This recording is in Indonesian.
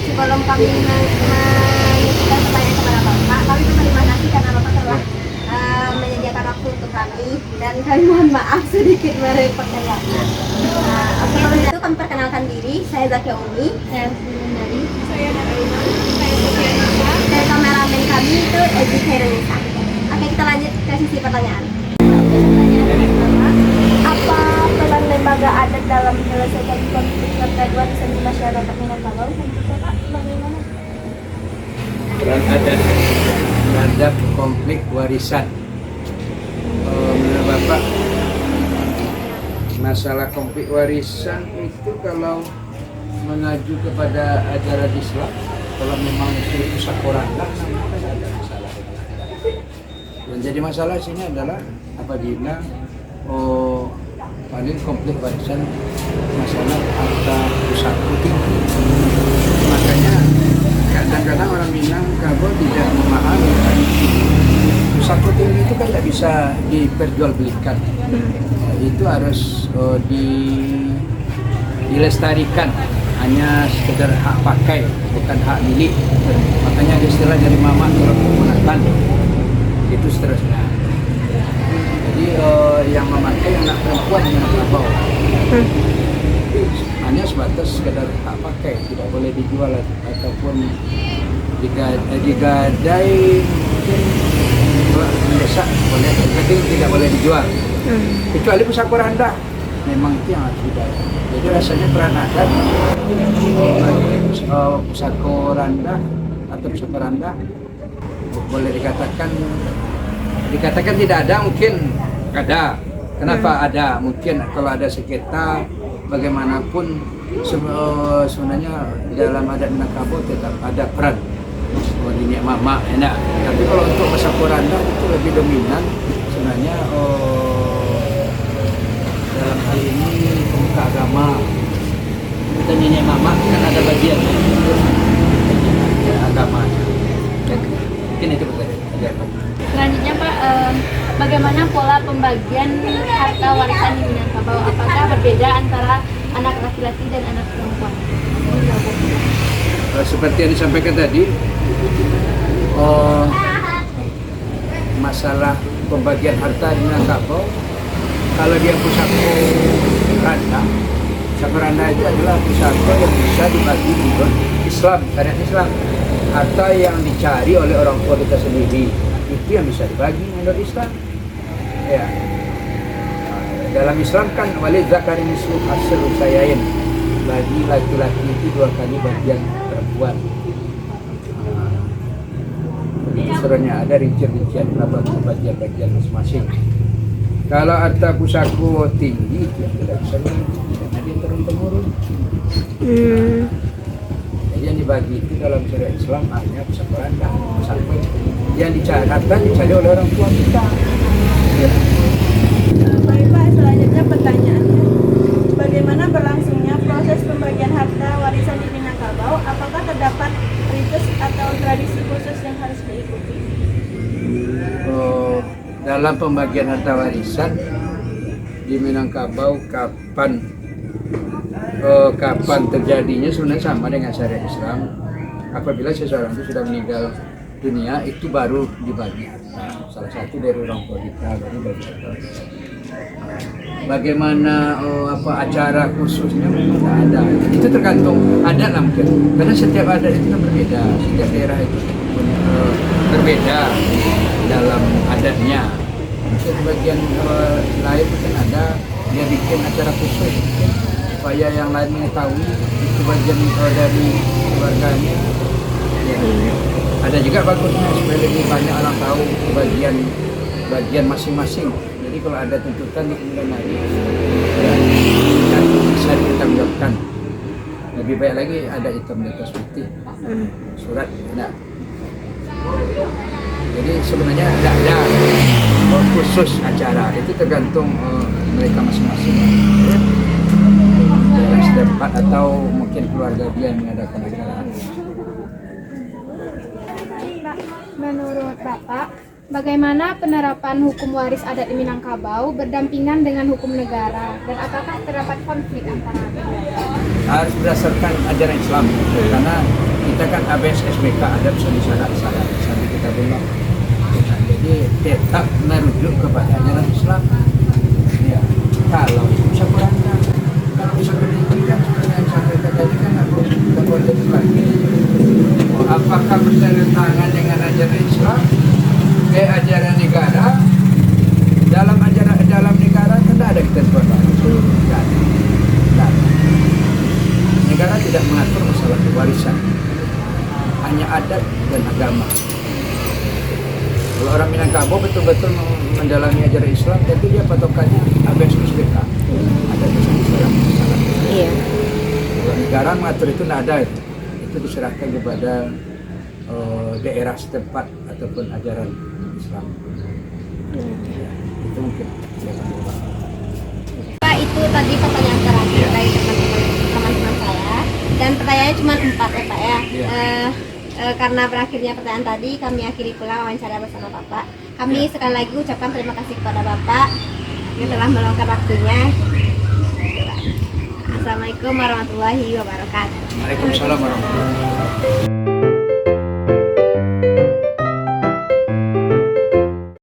sebelum kami menyampaikan pertanyaan kepada Bapak, kami berterima kasih karena Bapak telah menyediakan waktu untuk kami, dan kami mohon maaf sedikit merepotkan Bapak. Oke, sebelum itu kami perkenalkan diri. Saya Zakia Umi, saya dari saya Naraina, saya Sofia Nisa, dan kameramen kami itu Edi Khairunisa. Oke, kita lanjut ke sisi pertanyaan. Pertanyaan pertama, apa peran lembaga adat dalam menyelesaikan konflik pergaduhan seni masyarakat Minangkabau? Dan juga Pak, bagaimana peran adat terhadap konflik warisan? Menurut Bapak, masalah konflik warisan itu kalau mengacu kepada ajaran Islam, kalau memang itu sakorandah, maka tidak ada masalah. Yang jadi masalah sini adalah apabila paling konflik warisan masalah harta pusaka tinggi. Makanya kadang-kadang orang Minangkabau tidak memahami pusaka tinggi itu kan tidak bisa diperjualbelikan. Itu harus dilestarikan, hanya sekedar hak pakai, bukan hak milik. Makanya ada istilah dari mama turun menggunakan itu seterusnya. Jadi yang memakai anak perempuan Minangkabau hanya sebatas sekedar hak pakai, tidak boleh dijual ataupun digadai, mungkin mendesak boleh, tapi tidak boleh dijual. Kecuali pusaka rendah, memang itu yang harus dibayar. Jadi rasanya peran adat pusaka rendah atau pusaka rendah boleh dikatakan tidak ada, mungkin ada. Kenapa ada? Mungkin kalau ada sengketa bagaimanapun sebenarnya dalam adat Minangkabau tetap ada peran ini mama enak. Tapi kalau untuk pusaka rendah itu lebih dominan sebenarnya dalam hal ini pemuka agama dan nenek mama kan ada bagian agama. Mungkin itu pertanyaan. Selanjutnya Pak, bagaimana pola pembagian harta warisan di Minangkabau? Apakah berbeda antara anak laki-laki dan anak perempuan? Seperti yang disampaikan tadi, masalah pembagian harta di Minangkabau, kalau dia pusaka randa itu adalah pusaka yang bisa dibagi menurut Islam, syariat Islam. Harta yang dicari oleh orang tua kita sendiri itu yang bisa dibagi menurut Islam. Ya. Dalam Islam kan walid zakari mislu hasil usayain, bagi laki-laki itu 2 kali bagian perempuan. Itu sebenarnya ada rincian-rincian berapa bagian-bagian masing-masing. Kalau harta pusaka tinggi itu tidak bisa karena dia turun-temurun. Jadi yang dibagi itu dalam syariat Islam hanya pusaka rendah, pusaka yang dicari oleh orang tua kita. Ya. Baik Pak, selanjutnya pertanyaannya, bagaimana berlangsungnya proses pembagian harta warisan di Minangkabau? Apakah terdapat ritus atau tradisi khusus yang harus diikuti? Dalam pembagian harta warisan di Minangkabau kapan terjadinya sebenarnya sama dengan syariat Islam. Apabila seseorang itu sudah meninggal dunia, itu baru dibagi harta. Salah satu dari orang tua kita baru bagi harta. Bagaimana acara khususnya memang tidak ada. Itu tergantung adat lah mungkin. Karena setiap adat itu kan berbeda, setiap daerah itu berbeda dalam adatnya. Mungkin bagian lain mungkin ada dia bikin acara khusus supaya yang lain mengetahui itu bagian dari keluarganya. Ya. Ada juga bagusnya supaya lebih banyak orang tahu bagian masing-masing. Jadi kalau ada tuntutan di kemudian hari ya, bisa ditanggapan. Lebih baik lagi ada hitam di atas putih, surat tidak. Jadi sebenarnya tidak ada khusus acara, itu tergantung mereka masing-masing. Daerah setempat atau mungkin keluarga dia yang mengadakan acara. Menurut Bapak, bagaimana penerapan hukum waris adat di Minangkabau berdampingan dengan hukum negara, dan apakah terdapat konflik antara kedua? Harus berdasarkan ajaran Islam, karena kita kan ABS SBK ada misalnya syarat-syarat sampai kita belum. Nah, jadi tetap merujuk kepada ajaran Islam. Ya, kalau bisa berangkat, kalau bisa pendidikan seperti yang saya katakan tadi kan aku boleh lagi. Apakah bertentangan dengan ajaran Islam? Ajaran negara, dalam negara kan tidak ada ketentuan baru. Tidak ada. Negara tidak mengatur masalah warisan, hanya adat dan agama. Kalau orang Minangkabau betul-betul mendalami ajaran Islam, tentu dia patokannya ABS SBK. Ada Islam. Iya. Kalau negara mengatur itu tidak ada. Itu diserahkan kepada daerah setempat ataupun ajaran Islam. Ya, itu mungkin. Pak, itu tadi pertanyaan terakhir dari teman-teman saya, dan pertanyaannya cuma 4 ya Pak ya. Karena berakhirnya pertanyaan tadi, kami akhiri pula wawancara bersama Bapak. Kami sekali lagi ucapkan terima kasih kepada Bapak yang telah meluangkan waktunya. Assalamualaikum warahmatullahi wabarakatuh. Waalaikumsalam warahmatullahi wabarakatuh.